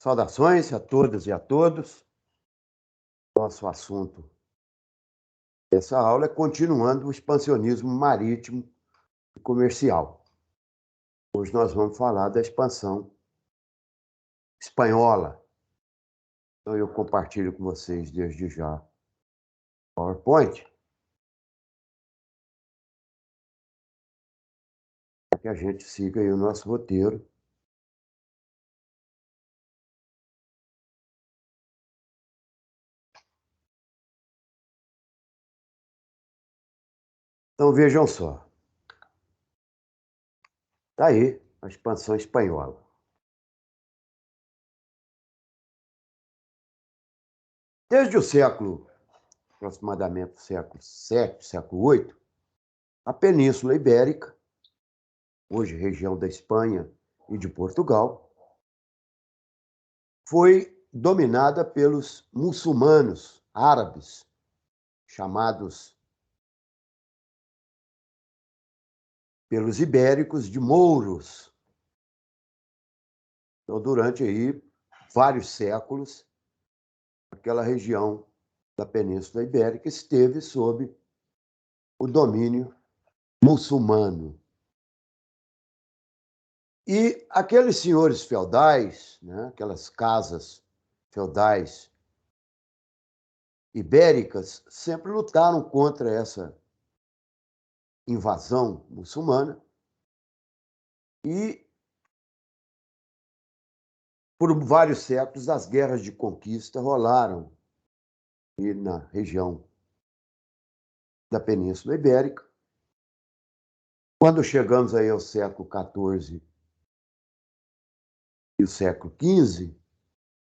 Saudações a todas e a todos. Nosso assunto dessa aula é continuando o expansionismo marítimo e comercial. Hoje nós vamos falar da expansão espanhola. Então eu compartilho com vocês desde já o PowerPoint para que a gente siga aí o nosso roteiro. Então vejam só. Está aí a expansão espanhola. Desde o século, aproximadamente o século VII, século VIII, a Península Ibérica, hoje região da Espanha e de Portugal, foi dominada pelos muçulmanos árabes, chamados pelos ibéricos de mouros. Então, durante aí vários séculos, aquela região da Península Ibérica esteve sob o domínio muçulmano. E aqueles senhores feudais, né, aquelas casas feudais ibéricas, sempre lutaram contra essa invasão muçulmana e, por vários séculos, as guerras de conquista rolaram e na região da Península Ibérica. Quando chegamos aí ao século XIV e o século XV,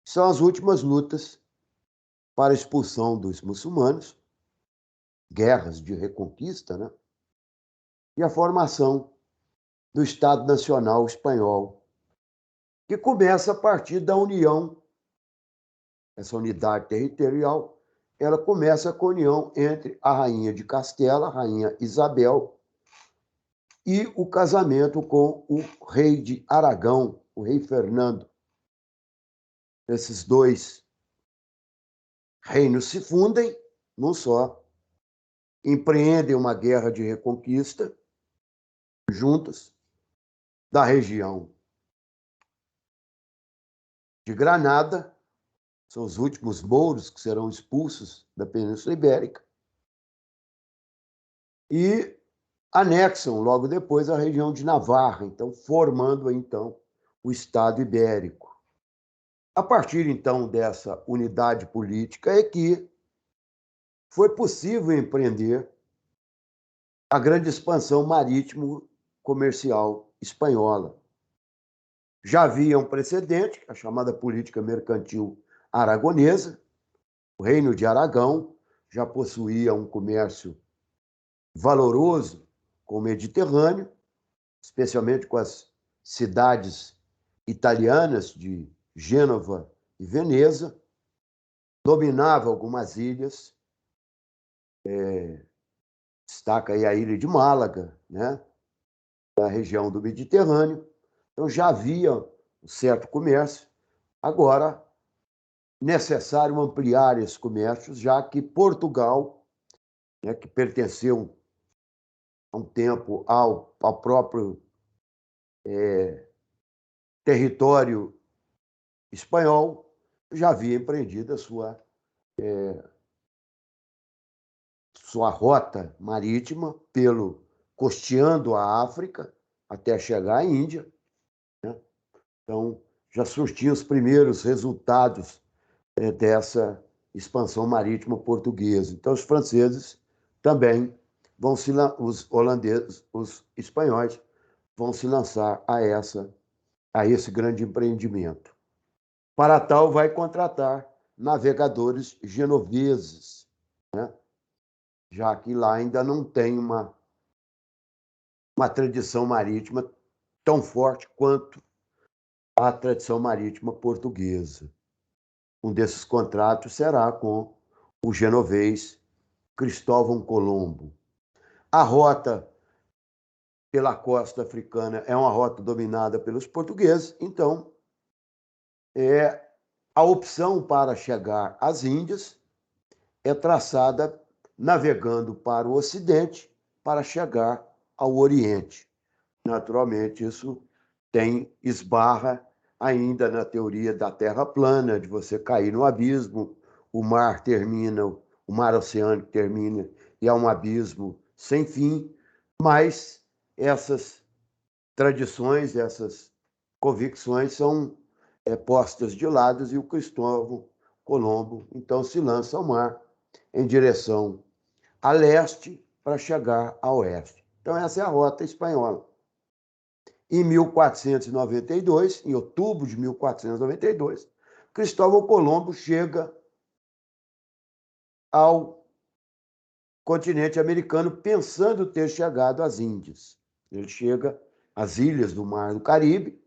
são as últimas lutas para a expulsão dos muçulmanos, guerras de reconquista, né? E a formação do Estado Nacional Espanhol, que começa a partir da união, essa unidade territorial, ela começa com a união entre a rainha de Castela, a rainha Isabel, e o casamento com o rei de Aragão, o rei Fernando. Esses dois reinos se fundem num só, empreendem uma guerra de reconquista juntos da região de Granada, são os últimos mouros que serão expulsos da Península Ibérica, e anexam logo depois a região de Navarra, então formando então o Estado Ibérico. A partir então dessa unidade política é que foi possível empreender a grande expansão marítimo-comercial espanhola. Já havia um precedente, a chamada política mercantil aragonesa. O Reino de Aragão já possuía um comércio valoroso com o Mediterrâneo, especialmente com as cidades italianas de Gênova e Veneza, dominava algumas ilhas, destaca aí a ilha de Málaga, né, da região do Mediterrâneo. Então já havia um certo comércio. Agora, necessário ampliar esse comércio, já que Portugal, né, que pertenceu há um tempo ao próprio território espanhol, já havia empreendido a sua rota marítima costeando a África até chegar à Índia, né? Então, já surtiam os primeiros resultados dessa expansão marítima portuguesa. Então, os franceses também os holandeses, os espanhóis vão se lançar a esse grande empreendimento. Para tal, vai contratar navegadores genoveses, né? Já que lá ainda não tem uma tradição marítima tão forte quanto a tradição marítima portuguesa. Um desses contratos será com o genovês Cristóvão Colombo. A rota pela costa africana é uma rota dominada pelos portugueses, então a opção para chegar às Índias é traçada navegando para o Ocidente para chegar ao Oriente. Naturalmente, isso esbarra ainda na teoria da Terra plana, de você cair no abismo, o mar oceânico termina e é um abismo sem fim, mas essas tradições, essas convicções são postas de lado e o Cristóvão Colombo então se lança ao mar em direção a leste para chegar a oeste. Então essa é a rota espanhola. Em 1492, em outubro de 1492, Cristóvão Colombo chega ao continente americano pensando ter chegado às Índias. Ele chega às ilhas do Mar do Caribe,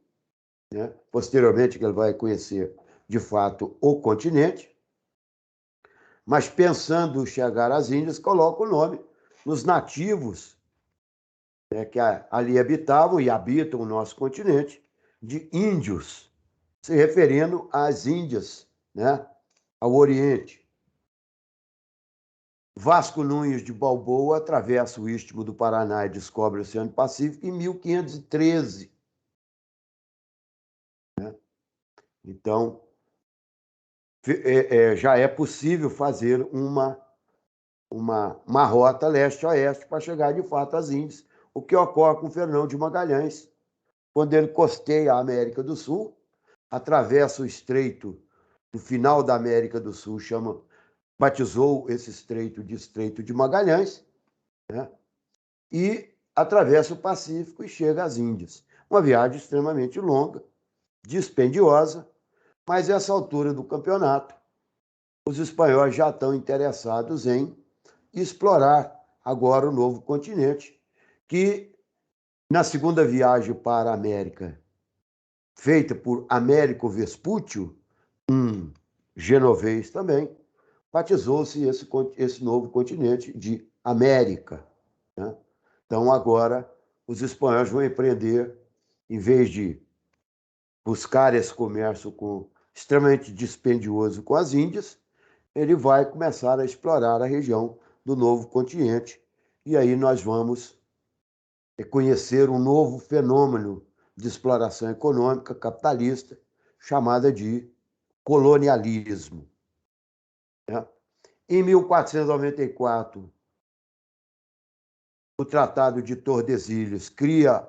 né? Posteriormente que ele vai conhecer de fato o continente, mas pensando chegar às Índias, coloca o nome nos nativos, né, que ali habitavam e habitam o nosso continente, de índios, se referindo às Índias, né, ao Oriente. Vasco Nunes de Balboa atravessa o Istmo do Paraná e descobre o Oceano Pacífico em 1513. Né? Então, já é possível fazer uma rota leste-oeste para chegar, de fato, às Índias, o que ocorre com Fernão de Magalhães, quando ele costeia a América do Sul, atravessa o estreito do final da América do Sul, batizou esse estreito de Estreito de Magalhães, né? E atravessa o Pacífico e chega às Índias. Uma viagem extremamente longa, dispendiosa, mas essa altura do campeonato, os espanhóis já estão interessados em explorar agora o novo continente, que na segunda viagem para a América, feita por Américo Vespúcio, um genovês também, batizou-se esse novo continente de América. Né? Então, agora, os espanhóis vão empreender, em vez de buscar esse comércio extremamente dispendioso com as Índias, ele vai começar a explorar a região do novo continente. E aí nós vamos conhecer um novo fenômeno de exploração econômica capitalista, chamada de colonialismo. Né? Em 1494, o Tratado de Tordesilhas cria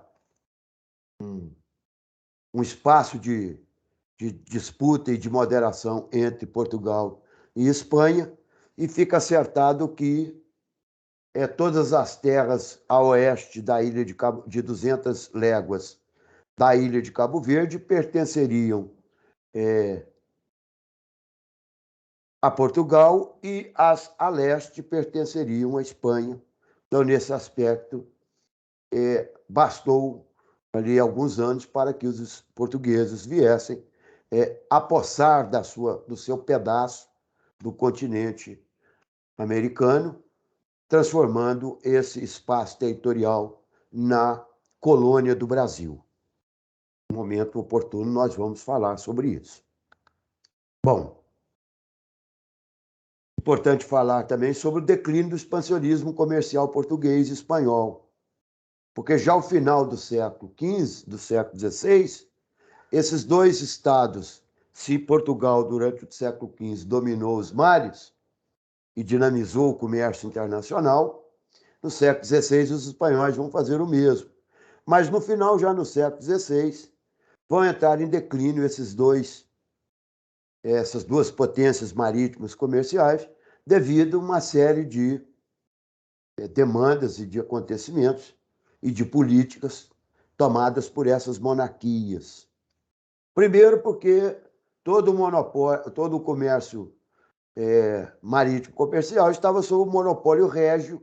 um espaço de disputa e de moderação entre Portugal e Espanha, e fica acertado que todas as terras a oeste da ilha de 200 léguas da ilha de Cabo Verde pertenceriam a Portugal e as a leste pertenceriam à Espanha. Então, nesse aspecto, bastou ali alguns anos para que os portugueses viessem apossar do seu pedaço do continente americano, transformando esse espaço territorial na colônia do Brasil. No momento oportuno, nós vamos falar sobre isso. Bom, importante falar também sobre o declínio do expansionismo comercial português e espanhol, porque já ao final do século XV, do século XVI, esses dois estados, se Portugal, durante o século XV, dominou os mares e dinamizou o comércio internacional, no século XVI os espanhóis vão fazer o mesmo. Mas no final, já no século XVI, vão entrar em declínio essas duas potências marítimas comerciais, devido a uma série de demandas e de acontecimentos e de políticas tomadas por essas monarquias. Primeiro, porque todo o comércio marítimo comercial estava sob o monopólio régio,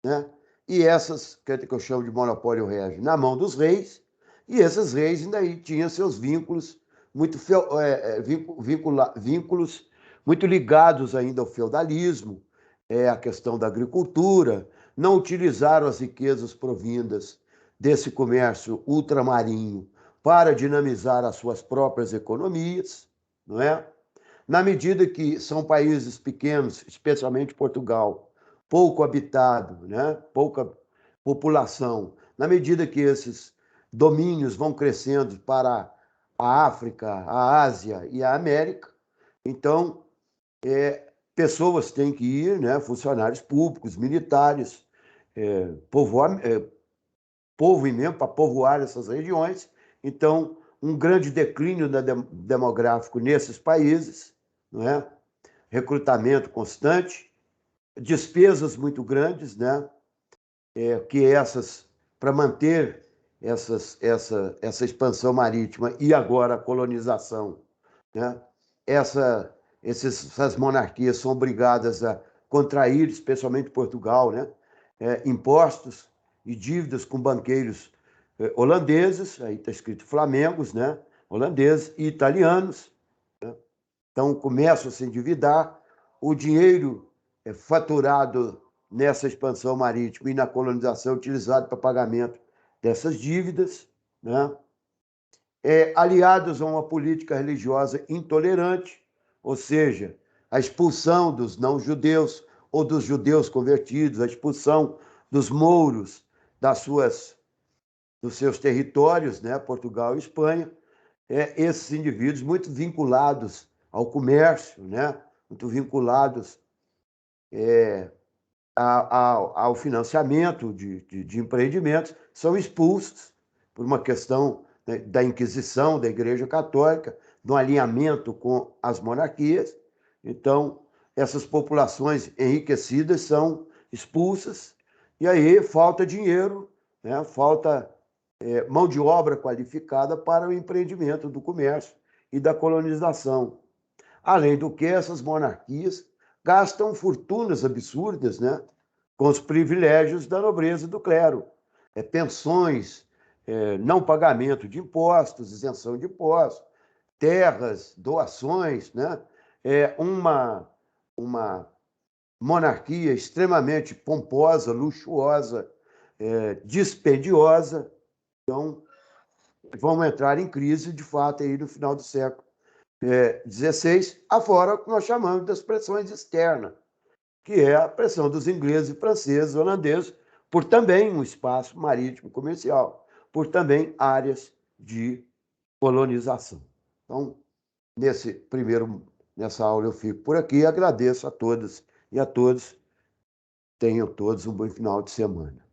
né? E essas, que eu chamo de monopólio régio, na mão dos reis, e esses reis ainda tinham seus vínculos vínculos muito ligados ainda ao feudalismo, a questão da agricultura, não utilizaram as riquezas provindas desse comércio ultramarinho para dinamizar as suas próprias economias, não é? Na medida que são países pequenos, especialmente Portugal, pouco habitado, né? Pouca população, na medida que esses domínios vão crescendo para a África, a Ásia e a América, então pessoas têm que ir, né? Funcionários públicos, militares, povoar, povo e mesmo para povoar essas regiões. Então, um grande declínio demográfico nesses países, não é? Recrutamento constante, despesas muito grandes, né? Que essas, para manter essa expansão marítima e agora a colonização, né? Essas monarquias são obrigadas a contrair, especialmente Portugal, né? Impostos e dívidas com banqueiros holandeses, aí está escrito Flamengos, né? Holandeses e italianos. Então, começam a se endividar, o dinheiro faturado nessa expansão marítima e na colonização é utilizado para pagamento dessas dívidas, né? Aliados a uma política religiosa intolerante, ou seja, a expulsão dos não-judeus ou dos judeus convertidos, a expulsão dos mouros dos seus territórios, né? Portugal e Espanha, esses indivíduos muito vinculados ao comércio, né? Muito vinculados ao financiamento de empreendimentos, são expulsos por uma questão, né, da Inquisição, da Igreja Católica, do alinhamento com as monarquias. Então, essas populações enriquecidas são expulsas, e aí falta dinheiro, né? Falta mão de obra qualificada para o empreendimento do comércio e da colonização. Além do que, essas monarquias gastam fortunas absurdas, né, com os privilégios da nobreza e do clero. Pensões, não pagamento de impostos, isenção de impostos, terras, doações, né? Uma monarquia extremamente pomposa, luxuosa, dispendiosa. Então, vamos entrar em crise, de fato, aí no final do século XVI, afora o que nós chamamos das pressões externas, que é a pressão dos ingleses, franceses, holandeses, por também um espaço marítimo comercial, por também áreas de colonização. Então, nessa aula eu fico por aqui, agradeço a todas e a todos, tenham todos um bom final de semana.